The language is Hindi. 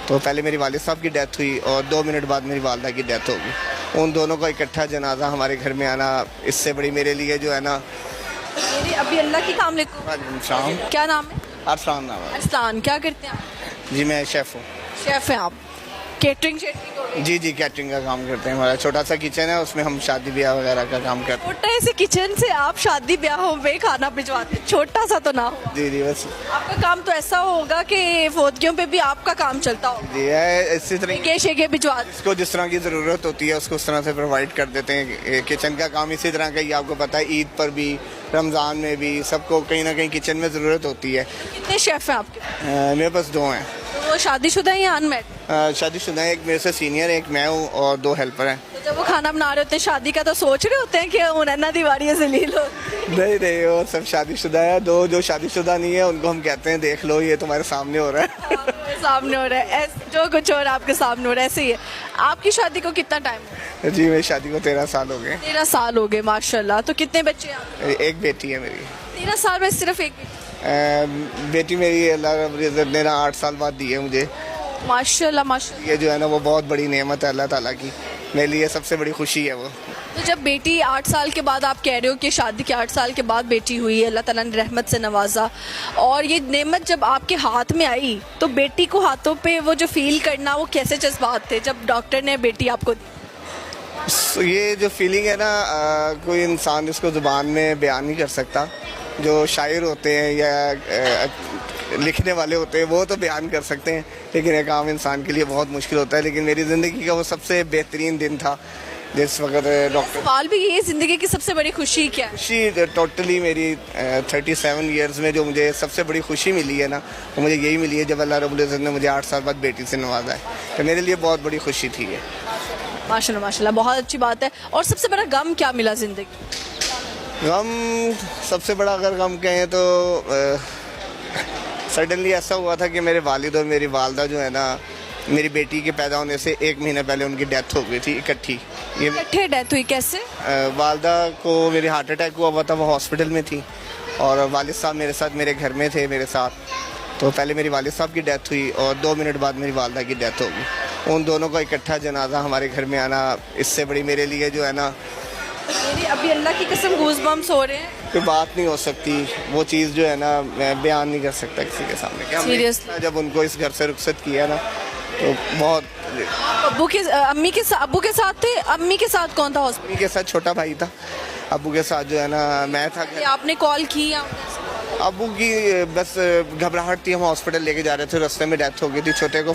तो पहले मेरी वालिद साहब की डेथ हुई और 2 मिनट बाद मेरी वालदा की डेथ हो गई। उन दोनों का इकट्ठा जनाजा हमारे घर में आना इससे बड़ी मेरे लिए जो है ना। मेरी अभी अल्लाह की काम लिखो। शाम क्या नाम है? अरसान नाम है। अरसान, क्या करते हैं आप? जी मैं शेफ़ हूँ। शेफ हैं आप? केटरिंग शेटरिंग हो गई? जी जी कैटरिंग का काम करते हैं। हमारा छोटा सा किचन है, उसमें हम शादी ब्याह वगैरह का काम करते हैं। छोटा ऐसे किचन से आप शादी ब्याहों में खाना भिजवाते हैं, छोटा सा तो ना हो। जी जी बस आपका काम तो ऐसा होगा कि फौजियों पे भी आपका काम चलता हो, जी है इसी तरह। शेके शेके भिजवा। इसको जिस तरह की ज़रूरत होती है उसको उस तरह से प्रोवाइड कर देते हैं। किचन का काम इसी तरह का ही आपको पता है, ईद पर भी रमज़ान में भी सबको कहीं ना कहीं किचन में ज़रूरत होती है। कितने शेफ हैं आपके? मेरे पास 2 हैं। तो वो शादीशुदा हैं या अनमैरिड? शादीशुदा है, एक मेरे से सीनियर है, एक मैं हूँ और 2 हेल्पर हैं। तो जब वो खाना बना रहे होते हैं शादी का, तो सोच रहे होते हैं कि उन्हें दीवारी जलील हो? नहीं नहीं वो सब शादीशुदा है। 2 जो शादीशुदा नहीं है उनको हम कहते हैं देख लो ये तुम्हारे सामने हो रहा है। मेरे सामने हो रहा है, जो कुछ हो रहा है आपके सामने हो रहा है, ऐसे ही है। आपकी शादी को कितना टाइम हो? जी मेरी शादी को 13 साल हो गए। 13 साल हो गए, माशाल्लाह। तो कितने बच्चे हैं आपके? एक बेटी है मेरी। 13 साल में सिर्फ एक बेटी? बेटी मेरी अल्लाह रब्बुल इज़्ज़त ने 8 साल बाद दी है मुझे। माशाल्लाह माशाल्लाह। ये जो है ना वो बहुत बड़ी नेमत है अल्लाह ताला की, मेरे लिए सबसे बड़ी खुशी है वो। तो जब बेटी 8 साल के बाद, आप कह रहे हो कि शादी के 8 साल के बाद बेटी हुई है, अल्लाह ताला ने रहमत से नवाजा, और ये नेमत जब आपके हाथ में आई तो बेटी को हाथों पे वो जो फील करना, वो कैसे जज्बात थे जब डॉक्टर ने बेटी आपको दी? ये जो फीलिंग है ना कोई इंसान इसको ज़ुबान में बयान नहीं कर सकता। जो शायर होते हैं या लिखने वाले होते हैं वो तो बयान कर सकते हैं, लेकिन एक आम इंसान के लिए बहुत मुश्किल होता है। लेकिन मेरी ज़िंदगी का वो सबसे बेहतरीन दिन था जिस वक्त डॉक्टर। सवाल भी ये, ज़िंदगी की सबसे बड़ी खुशी क्या है? खुशी टोटली मेरी 37 ईयर्स में जो मुझे सबसे बड़ी खुशी मिली है ना, वो मुझे यही मिली है जब अल्लाह रब्बुल इज़्ज़त ने मुझे 8 साल बाद बेटी से नवाजा है। तो मेरे लिए बहुत बड़ी खुशी थी ये। माशाल्लाह माशाल्लाह, बहुत अच्छी बात है। और सबसे बड़ा गम क्या मिला ज़िंदगी? गम सबसे बड़ा अगर गम कहें तो सडनली ऐसा हुआ था कि मेरे वालिद और मेरी वालदा जो है ना, मेरी बेटी के पैदा होने से 1 महीने पहले उनकी डेथ हो गई थी इकट्ठी। ये इकट्ठे डेथ हुई कैसे? वालदा को मेरी हार्ट अटैक हुआ था, वो हॉस्पिटल में थी, और वालिद साहब मेरे साथ मेरे घर में थे मेरे साथ। तो पहले मेरी वालिद साहब की डेथ हुई और 2 मिनट बाद मेरी वालदा की डेथ हो गई। उन दोनों का इकट्ठा जनाजा हमारे घर में आना इससे बड़ी मेरे लिए जो है ना। मेरी अभी अल्लाह की कसम गूज़बम्प्स हो रहे हैं। कोई बात नहीं हो सकती, वो चीज़ जो है ना मैं बयान नहीं कर सकता किसी के सामने कि हमने Seriously? जब उनको इस घर से रुखसत किया ना तो बहुत। अब्बू के अम्मी के साथ, अब्बू के साथ थे? अम्मी के साथ कौन था हॉस्पिटल? अम्मी के साथ छोटा भाई था, अबू के साथ जो है ना मैं था। आपने कॉल की या? अबू की बस घबराहट थी, हम हॉस्पिटल लेके जा रहे थे, रास्ते में डेथ हो गई थी। छोटे को